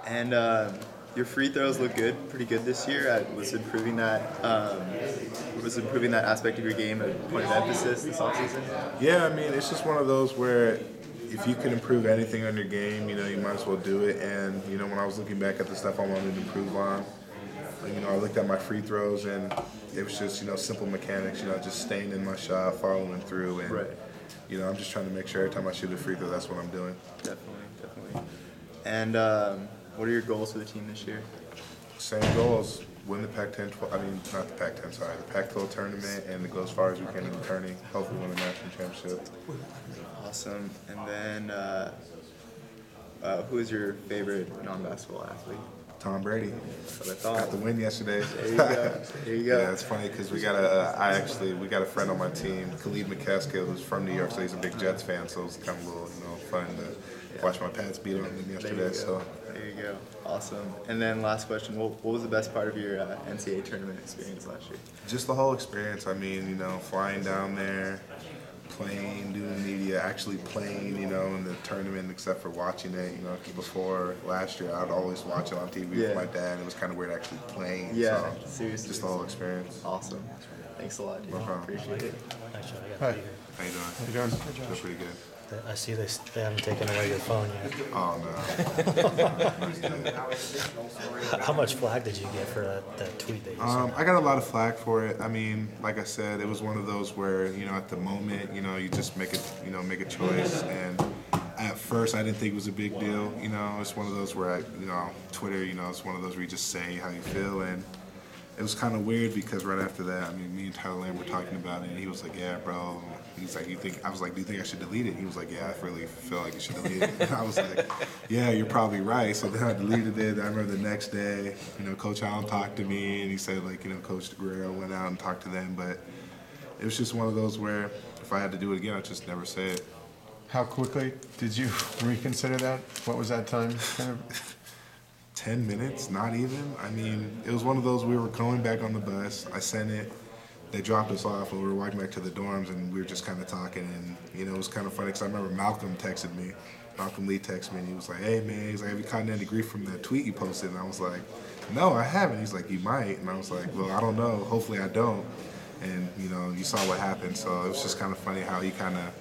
And your free throws look good, pretty good this year. I was improving that. Was improving that aspect of your game a point of emphasis this offseason? Yeah, I mean, it's just one of those where if you can improve anything on your game, you might as well do it. And, when I was looking back at the stuff I wanted to improve on, I looked at my free throws and it was just, simple mechanics, just staying in my shot, following through. And, Right. I'm just trying to make sure every time I shoot a free throw, that's what I'm doing. Definitely. And what are your goals for the team this year? Same goals. Win the Pac-10, not the Pac-10, sorry, the Pac-12 tournament and go as far as we can in the tourney. Hopefully win the national championship. Awesome. And then who is your favorite non-basketball athlete? Tom Brady. That's what I thought. Got the win yesterday. There you go. Yeah, it's funny because we got a friend on my team, Khalid McCaskill, who's from New York, so he's a big Jets fan. So it was kind of a little, fun to watch my Pats beat on them yesterday. There you go. Awesome. And then last question: what was the best part of your NCAA tournament experience last year? Just the whole experience. I mean, flying down there, playing, doing media, actually playing, in the tournament, except for watching it, before last year, I'd always watch it on TV with my dad. It was kind of weird actually playing. Yeah, so seriously. Just the whole experience. Awesome. Thanks a lot, dude. No problem. Appreciate it. Actually, I got Hi. to be here. How you doing? How you doing? Feel pretty good. I see they haven't taken away your phone yet. Oh, no. How much flack did you get for that tweet that you sent? I got a lot of flack for it. I mean, like I said, it was one of those where, at the moment, you just make a choice. And at first, I didn't think it was a big deal. It's one of those where Twitter, it's one of those where you just say how you feel. And it was kind of weird because right after that, me and Tyler Lamb were talking about it, and he was like, "Yeah, bro." He's like, I was like, "Do you think I should delete it?" He was like, "Yeah, I really feel like you should delete it." And I was like, "Yeah, you're probably right." So then I deleted it. I remember the next day, Coach Allen talked to me, and he said, Coach Guerrero went out and talked to them. But it was just one of those where if I had to do it again, I'd just never say it. How quickly did you reconsider that? What was that time? 10 minutes, not even. I mean, it was one of those, we were going back on the bus. I sent it. They dropped us off, and we were walking back to the dorms, and we were just kind of talking. And, it was kind of funny because I remember Malcolm texted me. Malcolm Lee texted me, and he was like, "Hey, man," he's like, "Have you gotten any grief from that tweet you posted?" And I was like, "No, I haven't." He's like, "You might." And I was like, "Well, I don't know. Hopefully I don't." And, you saw what happened. So it was just kind of funny how he kind of...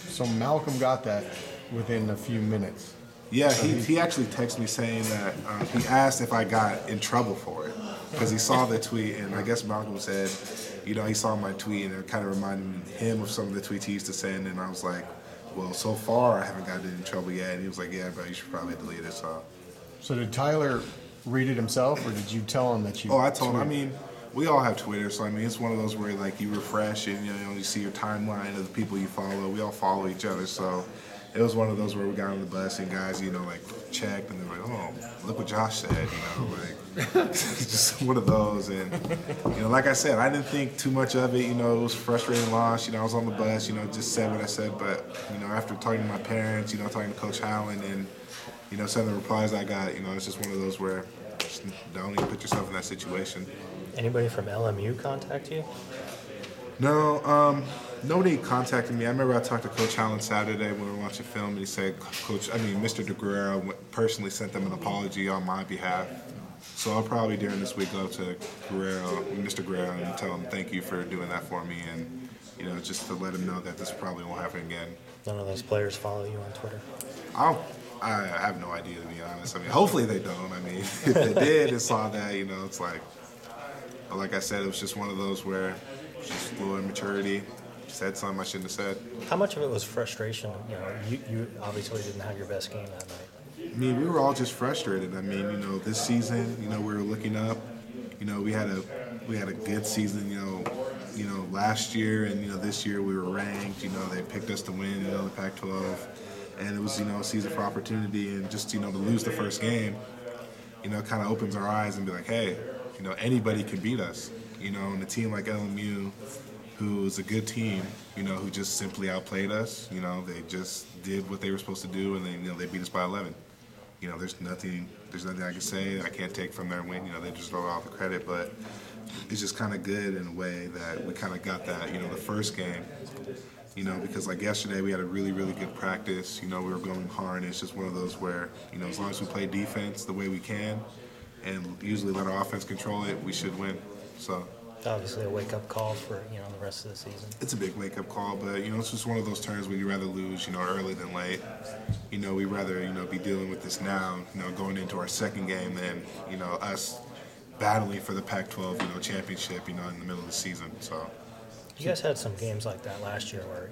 So Malcolm got that within a few minutes. Yeah, he actually texted me saying that he asked if I got in trouble for it because he saw the tweet, and I guess Malcolm said, he saw my tweet and it kind of reminded him of some of the tweets he used to send, and I was like, well, so far I haven't gotten in trouble yet, and he was like, yeah, but you should probably delete it. So did Tyler read it himself, or did you tell him that you... Oh, I told him. I mean, we all have Twitter, so it's one of those where you refresh and you see your timeline of the people you follow. We all follow each other, so it was one of those where we got on the bus and guys, checked and they're like, "Oh, look what Josh said," just one of those. And like I said, I didn't think too much of it. It was a frustrating loss. I was on the bus, just said what I said. But after talking to my parents, talking to Coach Howland, and some of the replies I got, it's just one of those where just don't even put yourself in that situation. Anybody from LMU contact you? No, nobody contacted me. I remember I talked to Coach Allen Saturday when we were watching film, and he said, Mr. DeGuerrero personally sent them an apology on my behalf. So I'll probably during this week go to Mr. Guerrero, and tell him thank you for doing that for me, and just to let him know that this probably won't happen again. None of those players follow you on Twitter? I have no idea, to be honest. Hopefully they don't. If they did and saw that, it's like I said, it was just one of those where just a little immaturity. Said something I shouldn't have said. How much of it was frustration? You obviously didn't have your best game that night. We were all just frustrated. This season, we were looking up. We had a good season, last year, and this year we were ranked. They picked us to win, the Pac-12, and it was a season for opportunity, and just to lose the first game, kind of opens our eyes and be like, hey, anybody can beat us. And a team like LMU, who is a good team, who just simply outplayed us. They just did what they were supposed to do, and they beat us by 11. There's nothing I can say I can't take from their win. They deserve all the credit, but it's just kind of good in a way that we kind of got that. The first game, Because like yesterday we had a really, really good practice. We were going hard, and it's just one of those where, as long as we play defense the way we can and usually let our offense control it, we should win. So Obviously, a wake-up call for the rest of the season. it's a big wake-up call, but, it's just one of those turns where you rather lose, early than late. We'd rather, be dealing with this now, going into our second game than, us battling for the Pac-12, championship, in the middle of the season. So You guys had some games like that last year where,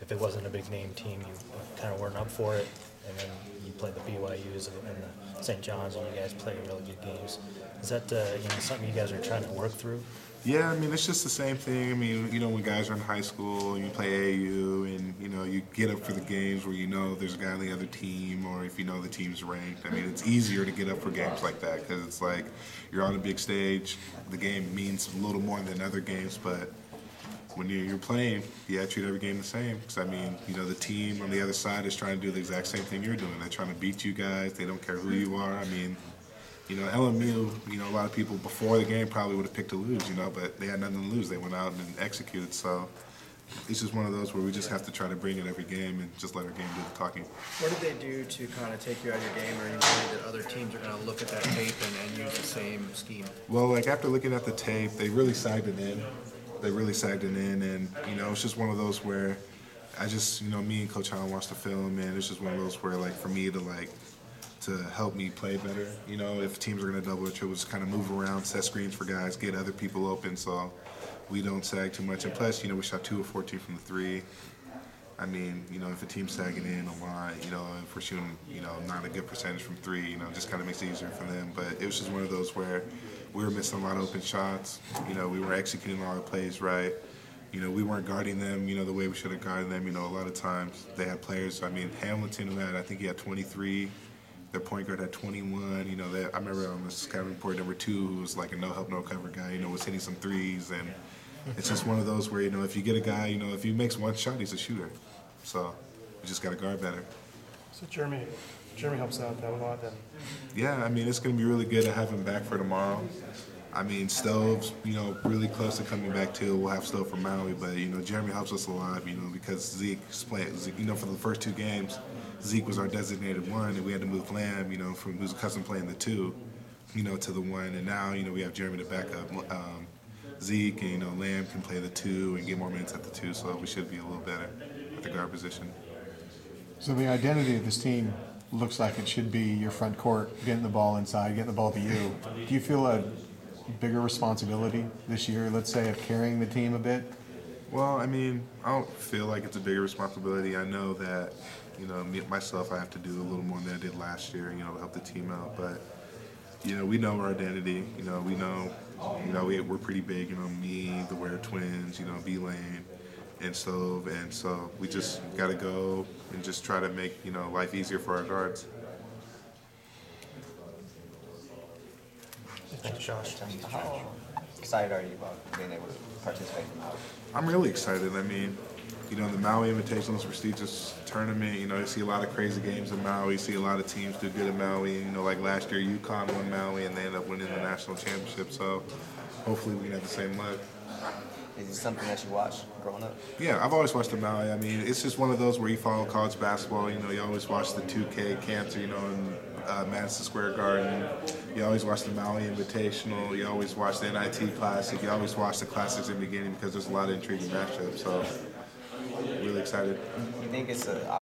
if it wasn't a big name team, you kind of weren't up for it, and then you played the BYUs and the St. John's, and you guys played really good games. Is that something you guys are trying to work through? yeah, it's just the same thing. When guys are in high school and you play AAU and, you get up for the games where there's a guy on the other team, or if the team's ranked. It's easier to get up for games like that because it's like you're on a big stage. The game means a little more than other games, but when you're playing, treat every game the same. Because, the team on the other side is trying to do the exact same thing you're doing. They're trying to beat you guys. They don't care who you are. LMU, a lot of people before the game probably would have picked to lose, but they had nothing to lose. They went out and executed. So it's just one of those where we just have to try to bring it every game and just let our game do the talking. What did they do to kind of take you out of your game, or you worried that other teams are going to look at that tape and use the same scheme? Well, after looking at the tape, they really sagged it in. And, it's just one of those where I just, me and Coach Allen watched the film, and it's just one of those where, for me to help me play better, if teams are going to double or triple, just kind of move around, set screens for guys, get other people open so we don't sag too much. And plus, we shot 2 of 14 from the three. If a team's sagging in a lot, if we're shooting, not a good percentage from three, just kind of makes it easier for them. But it was just one of those where we were missing a lot of open shots. We were executing all our plays right. We weren't guarding them, the way we should have guarded them. A lot of times they had players. Hamilton, I think he had 23. Their point guard had 21. I remember on the scouting report, number 2, who was like a no-help, no-cover guy, was hitting some threes. And it's just one of those where, if you get a guy, if he makes one shot, he's a shooter. So you just got to guard better. So Jeremy helps out that a lot then. Yeah, it's going to be really good to have him back for tomorrow. Stove's, really close to coming back too. We'll have Stove from Maui, but, Jeremy helps us a lot, because Zeke's playing, for the first 2 games, Zeke was our designated 1, and we had to move Lamb, from who's accustomed playing the 2, to the 1, and now, we have Jeremy to back up Zeke, and, Lamb can play the 2 and get more minutes at the 2, so we should be a little better at the guard position. So the identity of this team looks like it should be your front court, getting the ball inside, getting the ball to you. Do you feel a bigger responsibility this year, let's say, of carrying the team a bit? Well, I don't feel like it's a bigger responsibility. I know that, myself, I have to do a little more than I did last year, to help the team out. But, we know our identity. We know, we're pretty big. Me, the Ware twins, B-Lane, and Stove. And so we just got to go and just try to make, life easier for our guards. Thanks, Josh. How excited are you about being able to participate in that? I'm really excited. The Maui Invitational is a prestigious tournament. You see a lot of crazy games in Maui. You see a lot of teams do good in Maui. Like last year, UConn won Maui, and they ended up winning the national championship. So hopefully we can have the same luck. Is it something that you watched growing up? Yeah, I've always watched the Maui. It's just one of those where you follow college basketball. You always watch the 2K Cancer, in Madison Square Garden. You always watch the Maui Invitational. You always watch the NIT Classic. You always watch the classics in the beginning because there's a lot of intriguing matchups. So, really excited. You think it's a